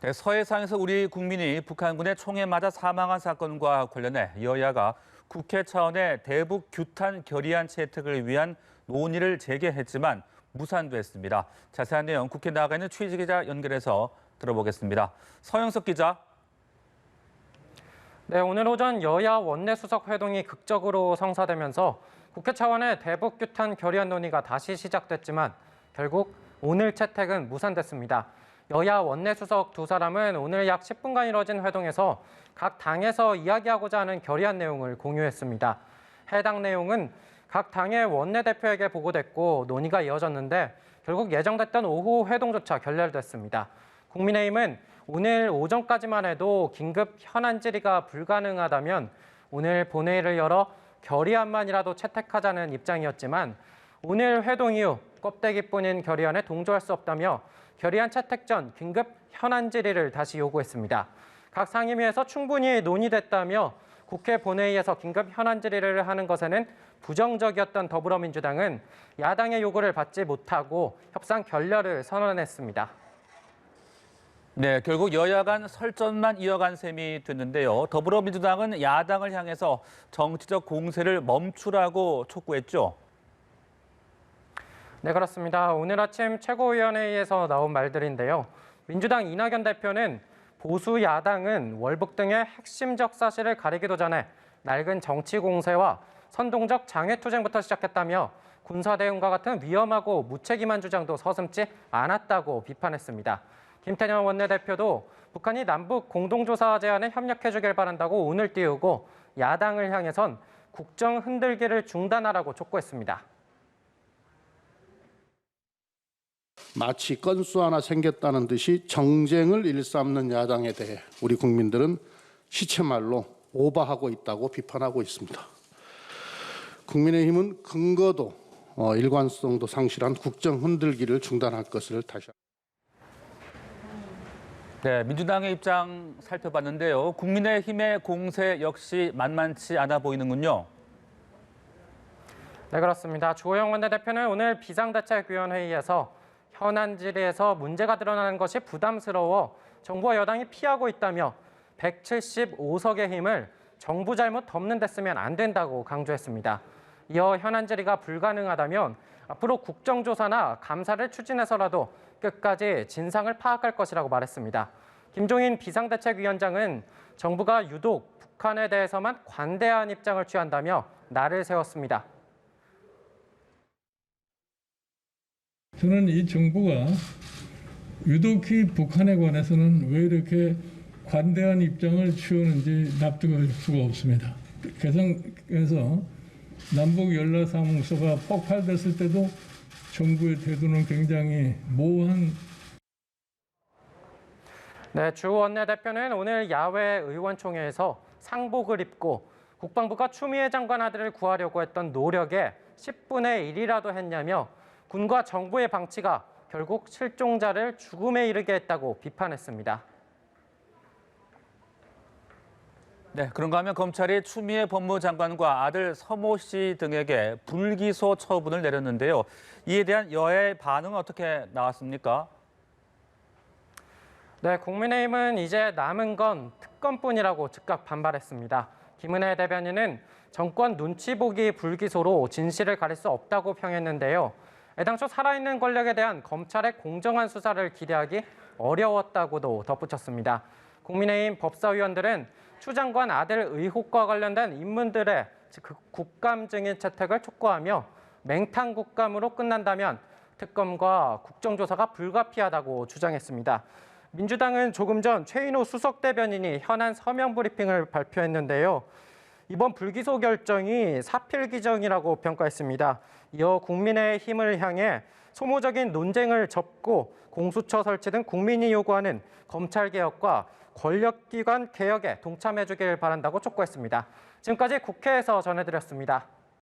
네, 서해상에서 우리 국민이 북한군의 총에 맞아 사망한 사건과 관련해 여야가 국회 차원의 대북 규탄 결의안 채택을 위한 논의를 재개했지만 무산됐습니다. 자세한 내용 국회 나가 있는 최희지 기자 연결해서 들어보겠습니다. 서영석 기자. 네, 오늘 오전 여야 원내수석 회동이 극적으로 성사되면서 국회 차원의 대북 규탄 결의안 논의가 다시 시작됐지만 결국 오늘 채택은 무산됐습니다. 여야 원내수석 두 사람은 오늘 약 10분간 이뤄진 회동에서 각 당에서 이야기하고자 하는 결의안 내용을 공유했습니다. 해당 내용은 각 당의 원내대표에게 보고됐고 논의가 이어졌는데 결국 예정됐던 오후 회동조차 결렬됐습니다. 국민의힘은 오늘 오전까지만 해도 긴급 현안 질의가 불가능하다면 오늘 본회의를 열어 결의안만이라도 채택하자는 입장이었지만 오늘 회동 이후 껍데기뿐인 결의안에 동조할 수 없다며 결의안 채택 전 긴급 현안 질의를 다시 요구했습니다. 각 상임위에서 충분히 논의됐다며 국회 본회의에서 긴급 현안 질의를 하는 것에는 부정적이었던 더불어민주당은 야당의 요구를 받지 못하고 협상 결렬을 선언했습니다. 네, 결국 여야 간 설전만 이어간 셈이 됐는데요. 더불어민주당은 야당을 향해서 정치적 공세를 멈추라고 촉구했죠. 네, 그렇습니다. 오늘 아침 최고위원회의에서 나온 말들인데요. 민주당 이낙연 대표는 보수 야당은 월북 등의 핵심적 사실을 가리기도 전에 낡은 정치 공세와 선동적 장외투쟁부터 시작했다며 군사 대응과 같은 위험하고 무책임한 주장도 서슴지 않았다고 비판했습니다. 김태년 원내대표도 북한이 남북 공동조사 제안에 협력해주길 바란다고 운을 띄우고 야당을 향해선 국정 흔들기를 중단하라고 촉구했습니다. 마치 건수 하나 생겼다는 듯이 정쟁을 일삼는 야당에 대해 우리 국민들은 시체말로 오버하고 있다고 비판하고 있습니다. 국민의힘은 근거도 일관성도 상실한 국정 흔들기를 중단할 것을 다시 네, 민주당의 입장 살펴봤는데요. 국민의힘의 공세 역시 만만치 않아 보이는군요. 네, 그렇습니다. 주호영 원내대표는 오늘 비상대책위원회의에서 현안 질의에서 문제가 드러나는 것이 부담스러워 정부와 여당이 피하고 있다며 175석의 힘을 정부 잘못 덮는 데 쓰면 안 된다고 강조했습니다. 이어 현안 질의가 불가능하다면 앞으로 국정조사나 감사를 추진해서라도 끝까지 진상을 파악할 것이라고 말했습니다. 김종인 비상대책위원장은 정부가 유독 북한에 대해서만 관대한 입장을 취한다며 날을 세웠습니다. 저는 이 정부가 유독히 북한에 관해서는 왜 이렇게 관대한 입장을 취하는지 납득할 수가 없습니다. 개성에서 남북 연락사무소가 폭발됐을 때도 정부의 태도는 굉장히 모호한. 네, 주 원내대표는 오늘 야외 의원총회에서 상복을 입고 국방부가 추미애 장관 아들을 구하려고 했던 노력에 10분의 1이라도 했냐며 군과 정부의 방치가 결국 실종자를 죽음에 이르게 했다고 비판했습니다. 네, 그런가 하면 검찰이 추미애 법무장관과 아들 서모 씨 등에게 불기소 처분을 내렸는데요. 이에 대한 여야의 반응은 어떻게 나왔습니까? 네, 국민의힘은 이제 남은 건 특검뿐이라고 즉각 반발했습니다. 김은혜 대변인은 정권 눈치 보기 불기소로 진실을 가릴 수 없다고 평했는데요. 애당초 살아있는 권력에 대한 검찰의 공정한 수사를 기대하기 어려웠다고도 덧붙였습니다. 국민의힘 법사위원들은 추 장관 아들 의혹과 관련된 인물들의 국감 증인 채택을 촉구하며 맹탕 국감으로 끝난다면 특검과 국정조사가 불가피하다고 주장했습니다. 민주당은 조금 전 최인호 수석 대변인이 현안 서명 브리핑을 발표했는데요. 이번 불기소 결정이 사필기정이라고 평가했습니다. 이어 국민의힘을 향해 소모적인 논쟁을 접고 공수처 설치 등 국민이 요구하는 검찰개혁과 권력기관 개혁에 동참해주길 바란다고 촉구했습니다. 지금까지 국회에서 전해드렸습니다.